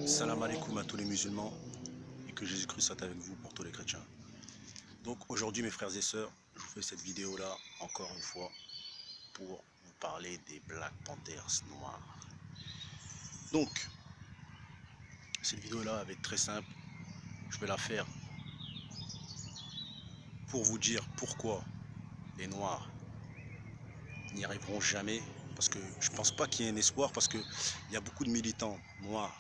Salam alaikum à tous les musulmans et que Jésus-Christ soit avec vous pour tous les chrétiens. Donc aujourd'hui mes frères et sœurs, je vous fais cette vidéo là encore une fois pour vous parler des Black Panthers noirs. Donc cette vidéo là va être très simple, je vais la faire pour vous dire pourquoi les noirs n'y arriveront jamais, parce que je pense pas qu'il y ait un espoir, parce que il y a beaucoup de militants noirs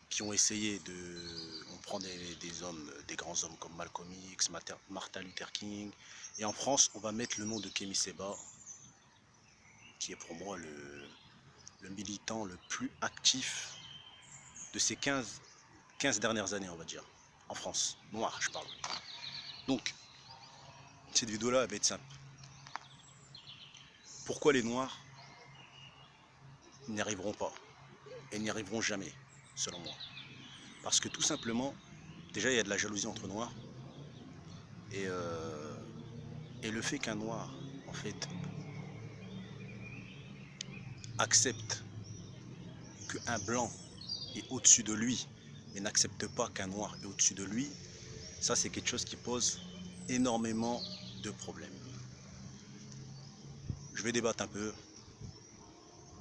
qui ont essayé de... On prend des hommes, des grands hommes comme Malcolm X, Martin Luther King, et en France, on va mettre le nom de Kémy Séba, qui est pour moi le militant le plus actif de ces 15 dernières années, on va dire, en France, noir, je parle. Donc, cette vidéo-là, elle va être simple. Pourquoi les noirs n'y arriveront pas, et n'y arriveront jamais, selon moi? Parce que tout simplement, déjà, il y a de la jalousie entre noirs, et, euh, et le fait qu'un noir, en fait, accepte qu'un blanc est au-dessus de lui, mais n'accepte pas qu'un noir est au-dessus de lui, ça c'est quelque chose qui pose énormément de problèmes. Je vais débattre un peu,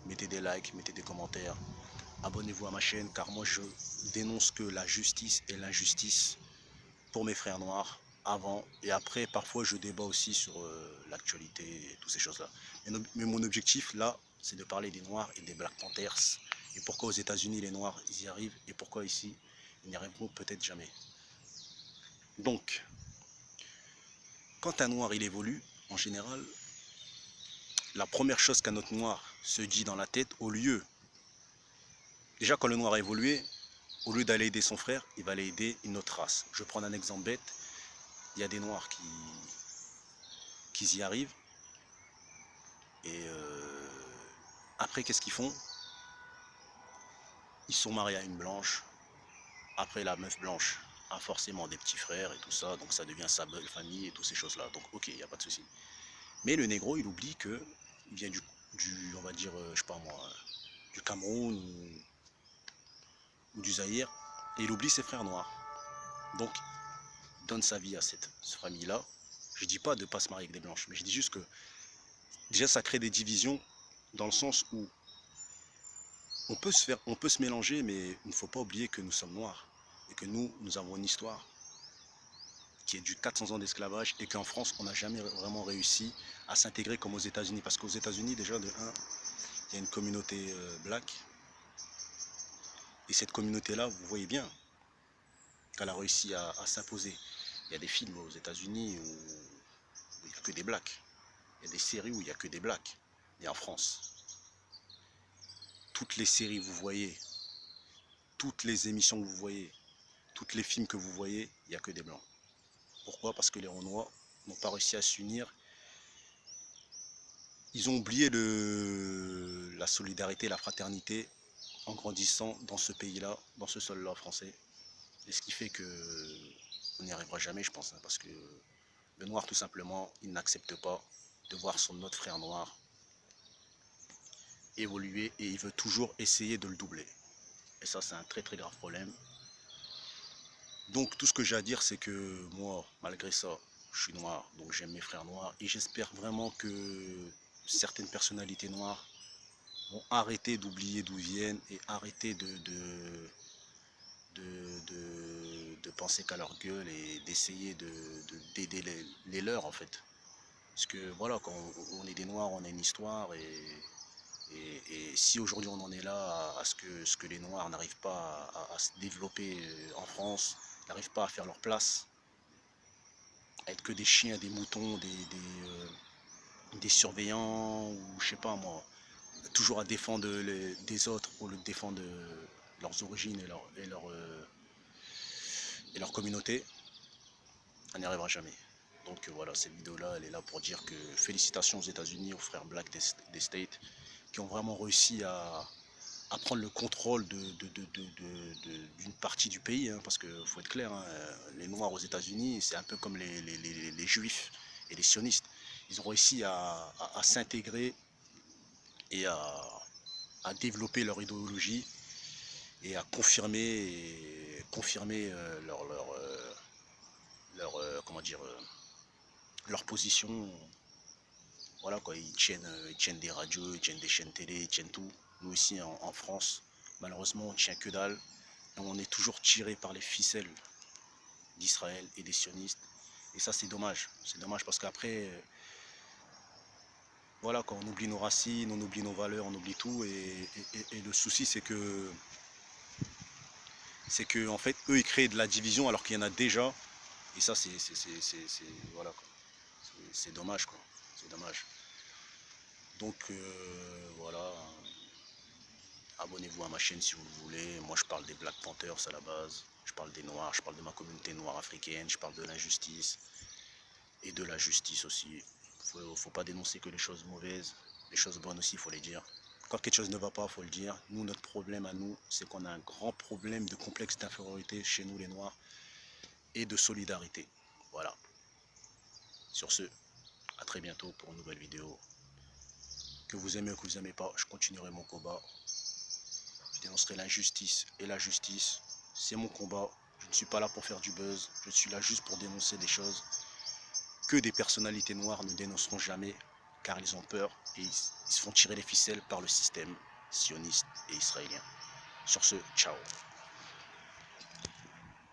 mettez des likes, mettez des commentaires, abonnez-vous à ma chaîne car moi je dénonce que la justice et l'injustice pour mes frères noirs avant et après. Parfois je débat aussi sur l'actualité et toutes ces choses là, mais mon objectif là c'est de parler des noirs et des Black Panthers et pourquoi aux États-Unis les noirs ils y arrivent et pourquoi ici ils n'y arriveront peut-être jamais. Donc quand un noir il évolue, en général la première chose qu'un autre noir se dit dans la tête, au lieu, déjà quand le noir a évolué, au lieu d'aller aider son frère, il va aller aider une autre race. Je vais prendre un exemple bête, il y a des noirs qui y arrivent, et après qu'est-ce qu'ils font? Ils sont mariés à une blanche, après la meuf blanche a forcément des petits frères et tout ça, donc ça devient sa belle famille et toutes ces choses là, donc ok, il n'y a pas de souci. Mais le négro il oublie que il vient du on va dire, je sais pas moi, du Cameroun ou du Zaïre, et il oublie ses frères noirs. Donc il donne sa vie à cette famille là. Je dis pas de pas se marier avec des blanches, mais je dis juste que déjà ça crée des divisions, dans le sens où on peut se mélanger, mais il ne faut pas oublier que nous sommes noirs et que nous avons une histoire qui est du 400 ans d'esclavage, et qu'en France on n'a jamais vraiment réussi à s'intégrer comme aux États-Unis, parce qu'aux États-Unis déjà de 1, il y a une communauté black, et cette communauté là vous voyez bien qu'elle a réussi à s'imposer. Il y a des films aux États-Unis où il n'y a que des blacks, il y a des séries où il n'y a que des blacks, et en France toutes les séries vous voyez, toutes les émissions que vous voyez, tous les films que vous voyez, il n'y a que des blancs. Pourquoi? Parce que les Renois n'ont pas réussi à s'unir. Ils ont oublié la solidarité, la fraternité en grandissant dans ce pays-là, dans ce sol-là français. Et ce qui fait que on n'y arrivera jamais, je pense, hein, parce que le noir, tout simplement, il n'accepte pas de voir son autre frère noir évoluer, et il veut toujours essayer de le doubler. Et ça, c'est un très très grave problème. Donc tout ce que j'ai à dire, c'est que moi, malgré ça, je suis noir, donc j'aime mes frères noirs, et j'espère vraiment que certaines personnalités noires vont arrêter d'oublier d'où ils viennent et arrêter de penser qu'à leur gueule et d'essayer d'aider les leurs, en fait. Parce que voilà, quand on est des noirs, on a une histoire, et si aujourd'hui on en est là à ce que les noirs n'arrivent pas à se développer en France, n'arrivent pas à faire leur place, à être que des chiens, des moutons, des surveillants, ou je sais pas moi, toujours à défendre des autres au lieu de défendre leurs origines et leur communauté, on n'y arrivera jamais. Donc voilà, cette vidéo là elle est là pour dire que félicitations aux États-Unis, aux frères Black des States, qui ont vraiment réussi à prendre le contrôle d'une partie du pays, hein, parce qu'il faut être clair, hein, les Noirs aux États-Unis, c'est un peu comme les Juifs et les sionistes. Ils ont réussi à s'intégrer et à développer leur idéologie, et à confirmer comment dire, leur position. Voilà quoi, ils tiennent des radios, ils tiennent des chaînes télé, ils tiennent tout. Nous ici en France, malheureusement, on tient que dalle. Et on est toujours tiré par les ficelles d'Israël et des sionistes. Et ça, c'est dommage. C'est dommage parce qu'après, voilà, quand on oublie nos racines, on oublie nos valeurs, on oublie tout. Et le souci, c'est que en fait, eux, ils créent de la division alors qu'il y en a déjà. Et ça, voilà, quoi. C'est dommage, quoi. C'est dommage. Donc, voilà. Abonnez-vous à ma chaîne si vous le voulez. Moi, je parle des Black Panthers à la base. Je parle des Noirs, je parle de ma communauté noire africaine, je parle de l'injustice et de la justice aussi. Faut pas dénoncer que les choses mauvaises, les choses bonnes aussi, il faut les dire. Quand quelque chose ne va pas, il faut le dire. Nous, notre problème à nous, c'est qu'on a un grand problème de complexe d'infériorité chez nous les Noirs et de solidarité. Voilà. Sur ce, à très bientôt pour une nouvelle vidéo. Que vous aimez ou que vous n'aimez pas, je continuerai mon combat. Je dénoncerai l'injustice et la justice. C'est mon combat. Je ne suis pas là pour faire du buzz. Je suis là juste pour dénoncer des choses que des personnalités noires ne dénonceront jamais, car ils ont peur et ils se font tirer les ficelles par le système sioniste et israélien. Sur ce, ciao.